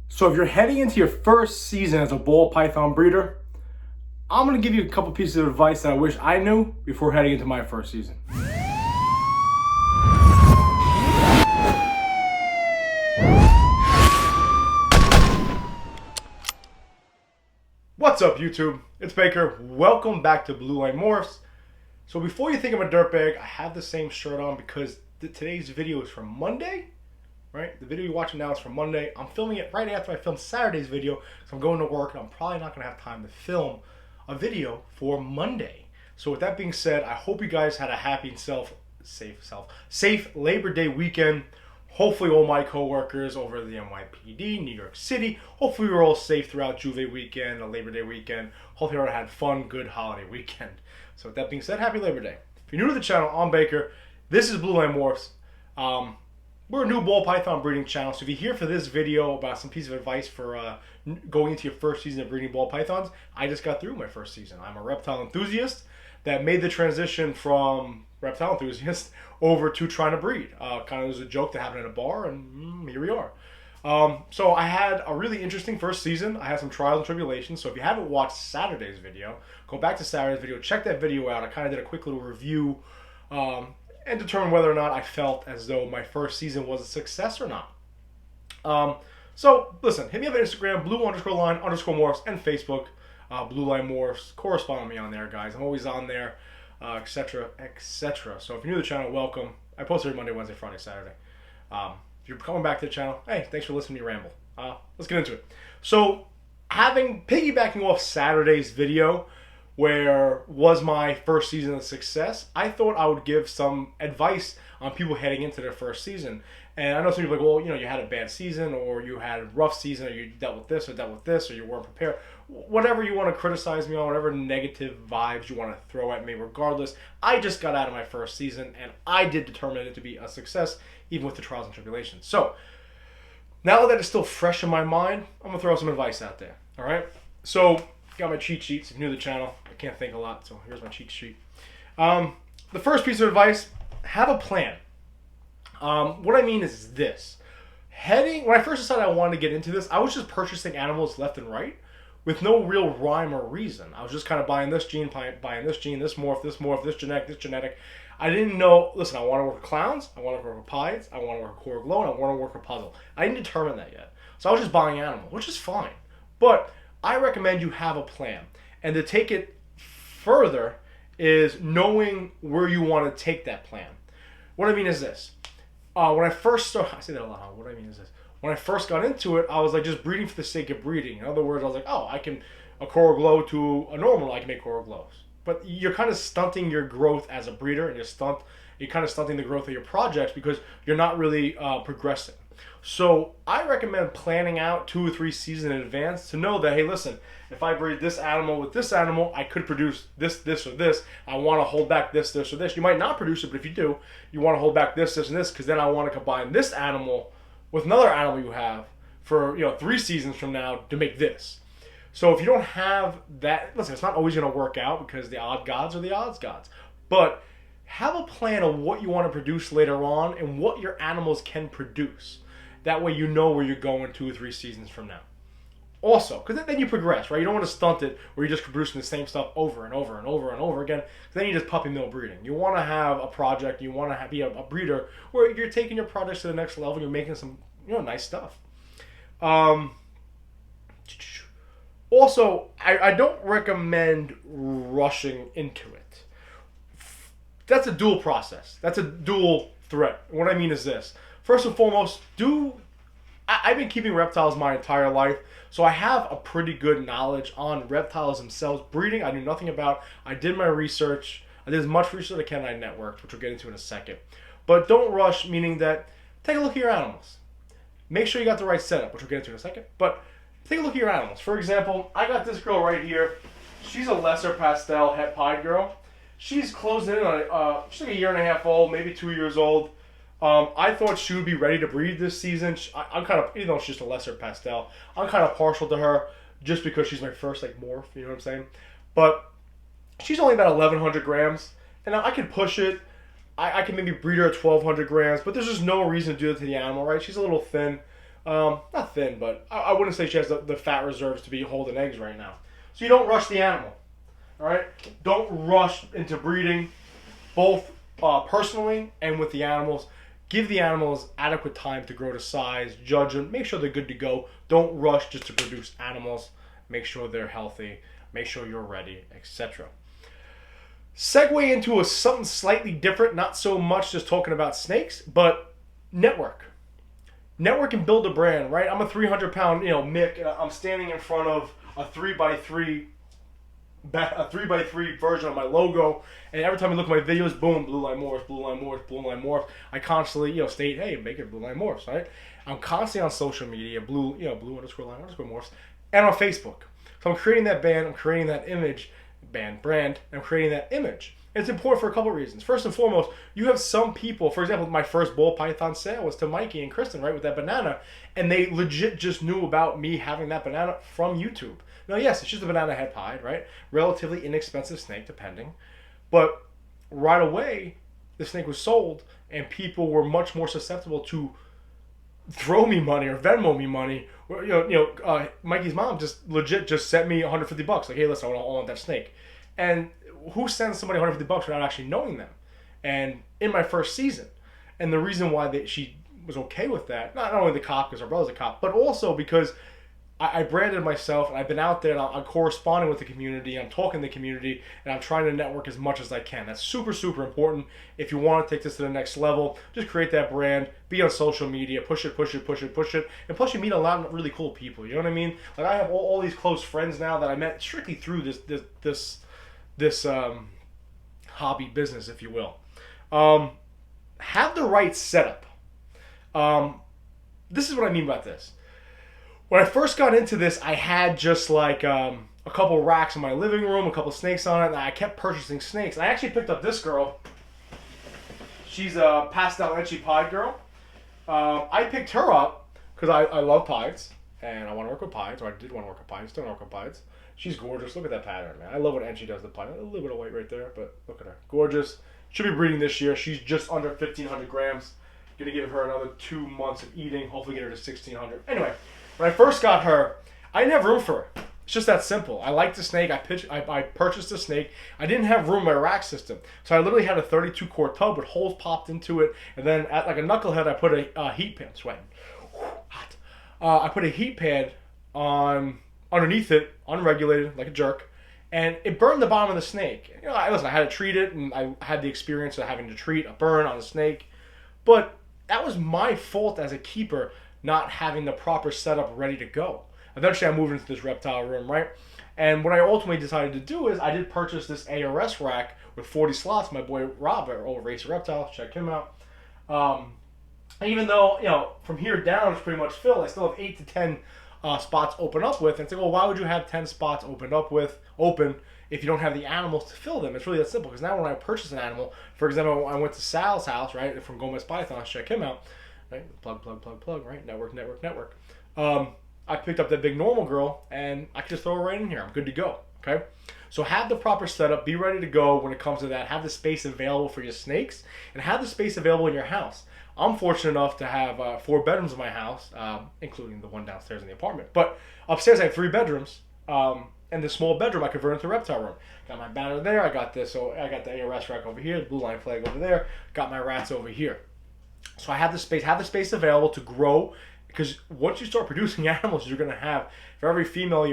So if you're heading into your first season as a ball python breeder, I'm going to give you a couple pieces of advice that I wish I knew before heading into my first season. What's up, YouTube? It's Baker. Welcome back to Blue Line Morphs. So before you think I'm a dirtbag, I have the same shirt on because today's video is from Monday. Right? The video you're watching now is from Monday. I'm filming it right after I filmed Saturday's video, so I'm going to work and I'm probably not going to have time to film a video for Monday. So with that being said, I hope you guys had a happy and safe Labor Day weekend. Hopefully all my coworkers over the NYPD, New York City, hopefully we were all safe throughout Juve weekend, a Labor Day weekend. Hopefully everyone had fun, good holiday weekend. So with that being said, happy Labor Day. If you're new to the channel, I'm Baker. This is Blue Line Morphs. We're a new ball python breeding channel, so if you're here for this video about some piece of advice for going into your first season of breeding ball pythons, I just got through my first season. I'm a reptile enthusiast that made the transition from reptile enthusiast over to trying to breed. Kind of was a joke that happened at a bar, and here we are. So I had a really interesting first season. I had some trials and tribulations, so if you haven't watched Saturday's video, go back to Saturday's video, check that video out. I kind of did a quick little review and determine whether or not I felt as though my first season was a success or not. So listen, hit me up on Instagram, blue_line_morphs, and Facebook, Blue Line Morphs. Correspond with me on there, guys. I'm always on there, etc., etc. So if you're new to the channel, welcome. I post every Monday, Wednesday, Friday, Saturday. If you're coming back to the channel, hey, thanks for listening to me ramble. Let's get into it. So, piggybacking off Saturday's video, where was my first season a success, I thought I would give some advice on people heading into their first season. And I know some people are like, well, you know, you had a bad season, or you had a rough season, or you dealt with this, or you weren't prepared. Whatever you want to criticize me on, whatever negative vibes you want to throw at me, regardless, I just got out of my first season, and I did determine it to be a success, even with the trials and tribulations. So, now that it's still fresh in my mind, I'm going to throw some advice out there, all right? So, got my cheat sheets. If you're new to the channel, I can't think a lot, so here's my cheat sheet. The first piece of advice, have a plan. What I mean is this. When I first decided I wanted to get into this, I was just purchasing animals left and right with no real rhyme or reason. I was just kind of buying this gene, buying this gene, this morph, this genetic. I didn't know, listen, I want to work with clowns, I want to work with pies, I want to work with core glow, and I want to work with puzzle. I didn't determine that yet. So I was just buying animals, which is fine. But I recommend you have a plan. And to take it further is knowing where you want to take that plan. What I mean is this. When I first started, I say that a lot. What I mean is this. When I first got into it, I was like just breeding for the sake of breeding. In other words, I was like, oh, I can a coral glow to a normal, I can make coral glows. But you're kind of stunting your growth as a breeder, and you're kind of stunting the growth of your projects because you're not really progressing. So I recommend planning out 2 or 3 seasons in advance to know that, hey, listen, if I breed this animal with this animal, I could produce this, or this. I want to hold back this, or this. You might not produce it, but if you do, you want to hold back this, and this, because then I want to combine this animal with another animal you have for 3 seasons from now to make this. So if you don't have that, listen, it's not always going to work out because the odd gods are the odds gods. But have a plan of what you want to produce later on and what your animals can produce. That way you know where you're going 2 or 3 seasons from now. Also, because then you progress, right? You don't want to stunt it where you're just producing the same stuff over and over and over and over again. Then you're just puppy mill breeding. You want to have a project, you want to be a breeder where you're taking your projects to the next level, you're making some nice stuff. Also, I don't recommend rushing into it. That's a dual process. That's a dual threat. What I mean is this. First and foremost, I've been keeping reptiles my entire life, so I have a pretty good knowledge on reptiles themselves. Breeding, I knew nothing about. I did my research. I did as much research as I can, and I networked, which we'll get into in a second. But don't rush, meaning that take a look at your animals. Make sure you got the right setup, which we'll get into in a second. But take a look at your animals. For example, I got this girl right here. She's a lesser pastel het pied girl. She's closing in on she's like 1.5 years old, maybe 2 years old. I thought she would be ready to breed this season. I'm kind of, even though she's just a lesser pastel, I'm kind of partial to her just because she's my first morph, you know what I'm saying? But she's only about 1,100 grams, and I can push it. I can maybe breed her at 1,200 grams, but there's just no reason to do it to the animal, right? She's a little thin. Not thin, but I wouldn't say she has the fat reserves to be holding eggs right now. So you don't rush the animal. All right? Don't rush into breeding, both personally and with the animals. Give the animals adequate time to grow to size, judge them, make sure they're good to go. Don't rush just to produce animals. Make sure they're healthy, make sure you're ready, etc. Segue into something slightly different, not so much just talking about snakes, but network. Network and build a brand, right? I'm a 300-pound, Mick, and I'm standing in front of a 3x3 version of my logo, and every time you look at my videos, boom, Blue Line Morphs, Blue Line Morphs, Blue Line Morphs. I constantly, state, hey, make it Blue Line Morphs, right? I'm constantly on social media, blue _line _morphs, and on Facebook. So I'm creating that brand, I'm creating that image, brand, I'm creating that image. It's important for a couple of reasons. First and foremost, you have some people, for example, my first ball python sale was to Mikey and Kristen, right, with that banana, and they legit just knew about me having that banana from YouTube. Now, yes, it's just a banana head pied, right? Relatively inexpensive snake, depending. But right away, the snake was sold, and people were much more susceptible to throw me money or Venmo me money. Mikey's mom just sent me $150. Like, hey, listen, I want that snake. And who sends somebody $150 without actually knowing them? And in my first season, and the reason why she was okay with that, not only the cop because her brother's a cop, but also because I branded myself, and I've been out there, and I'm corresponding with the community, I'm talking to the community, and I'm trying to network as much as I can. That's super, super important. If you want to take this to the next level, just create that brand, be on social media, push it, and plus you meet a lot of really cool people, you know what I mean? Like, I have all these close friends now that I met strictly through this hobby business, if you will. Have the right setup. This is what I mean by this. When I first got into this, I had just like a couple racks in my living room, a couple snakes on it, and I kept purchasing snakes. I actually picked up this girl. She's a pastel etchy pied girl. I picked her up because I love pieds, and I want to work with pieds, or I did want to work with pieds, still work with pieds. She's gorgeous. Look at that pattern, man. I love what Enchi does to pied. A little bit of white right there, but look at her. Gorgeous. Should be breeding this year. She's just under 1,500 grams. Gonna give her another 2 months of eating. Hopefully get her to 1,600. Anyway. When I first got her, I didn't have room for her. It's just that simple. I liked the snake. I purchased the snake. I didn't have room in my rack system. So I literally had a 32-quart tub with holes popped into it. And then at like a knucklehead, I put a heat pad. Sweating. Hot. I put a heat pad on underneath it, unregulated, like a jerk. And it burned the bottom of the snake. Listen, I had to treat it, and I had the experience of having to treat a burn on a snake. But that was my fault as a keeper, not having the proper setup ready to go. Eventually, I moved into this reptile room, right? And what I ultimately decided to do is I did purchase this ARS rack with 40 slots. My boy Robert over Racer Reptile, check him out. And even though, from here down it's pretty much filled, I still have 8 to 10 spots open up with. And it's like, well, why would you have 10 spots open if you don't have the animals to fill them? It's really that simple. Because now when I purchase an animal, for example, I went to Sal's house, right, from Gomez Pythons, check him out. Right? Plug, right? Network. I picked up that big normal girl, and I can just throw her right in here. I'm good to go, okay? So have the proper setup. Be ready to go when it comes to that. Have the space available for your snakes, and have the space available in your house. I'm fortunate enough to have 4 bedrooms in my house, including the one downstairs in the apartment. But upstairs I have 3 bedrooms, and the small bedroom I converted into a reptile room. Got my banner there. I got this. So I got the ARS rack over here, the blue line flag over there. Got my rats over here. So I have the space available to grow, because once you start producing animals, you're going to have, for every female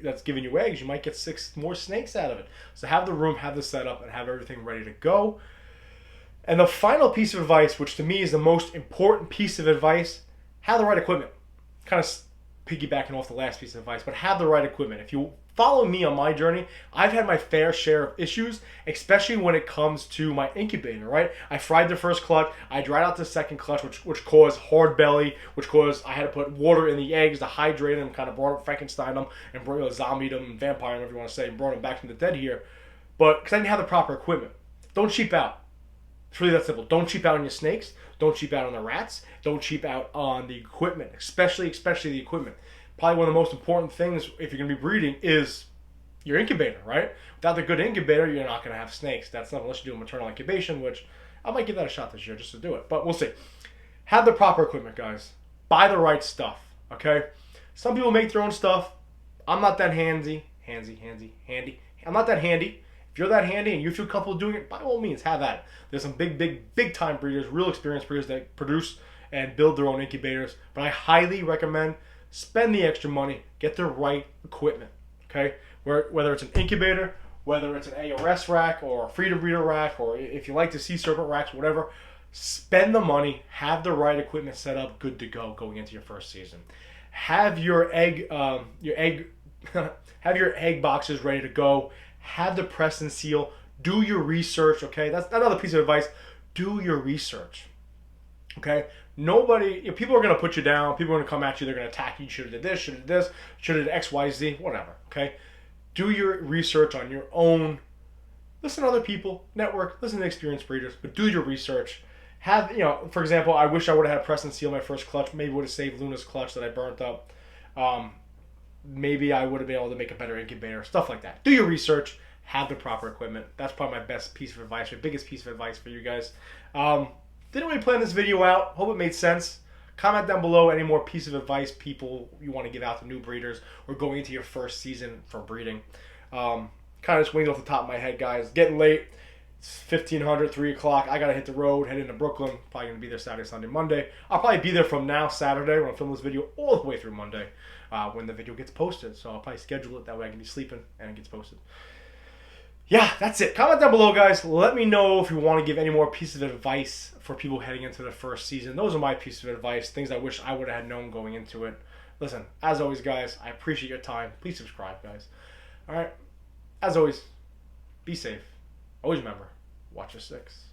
that's giving you eggs, you might get 6 more snakes out of it. So have the room, have the setup, and have everything ready to go. And the final piece of advice, which to me is the most important piece of advice, have the right equipment. Kind of piggybacking off the last piece of advice, but have the right equipment. If you follow me on my journey, I've had my fair share of issues, especially when it comes to my incubator, right? I fried the first clutch, I dried out the second clutch, which caused hard belly, which caused I had to put water in the eggs to hydrate them, kind of brought up Frankenstein them, and zombied them, and vampire them, whatever you want to say, and brought them back from the dead here. But because I didn't have the proper equipment. Don't cheap out. It's really that simple. Don't cheap out on your snakes. Don't cheap out on the rats. Don't cheap out on the equipment, especially the equipment. Probably one of the most important things if you're going to be breeding is your incubator, right? Without the good incubator, you're not going to have snakes. That's not unless you do a maternal incubation, which I might give that a shot this year just to do it, but we'll see. Have the proper equipment, guys. buy the right stuff, okay? Some people make their own stuff. I'm not that handy. I'm not that handy. If you're that handy and you feel comfortable doing it, by all means, have at it. There's some big time breeders, real experienced breeders that produce and build their own incubators. But I highly recommend spend the extra money, get the right equipment, okay? Whether it's an incubator, whether it's an ARS rack or a freedom breeder rack, or if you like the sea serpent racks, whatever, spend the money, have the right equipment set up, good to go going into your first season. Have your egg have your egg boxes ready to go. Have the press and seal. Do your research, okay? That's another piece of advice. Do your research, okay? People are going to put you down. People are going to come at you. They're going to attack you. Should have did this, should have did this, should have did X, Y, Z, whatever, okay? Do your research on your own. Listen to other people, network, listen to experienced breeders, but do your research. Have, for example, I wish I would have had press and seal my first clutch. Maybe would have saved Luna's clutch that I burnt up. Maybe I would have been able to make a better incubator, stuff like that. Do your research, have the proper equipment. That's probably my best piece of advice, my biggest piece of advice for you guys. Didn't really plan this video out. Hope it made sense. Comment down below any more piece of advice people you want to give out to new breeders or going into your first season for breeding. Kind of just winged off the top of my head, guys. Getting late. It's 1500, 3 o'clock. I got to hit the road, head into Brooklyn. Probably going to be there Saturday, Sunday, Monday. I'll probably be there from now, Saturday, when I film this video, all the way through Monday when the video gets posted. So I'll probably schedule it. That way I can be sleeping and it gets posted. Yeah, that's it. Comment down below, guys. Let me know if you want to give any more pieces of advice for people heading into the first season. Those are my pieces of advice, things I wish I would have had known going into it. Listen, as always, guys, I appreciate your time. Please subscribe, guys. All right. As always, be safe. Always remember, watch your six.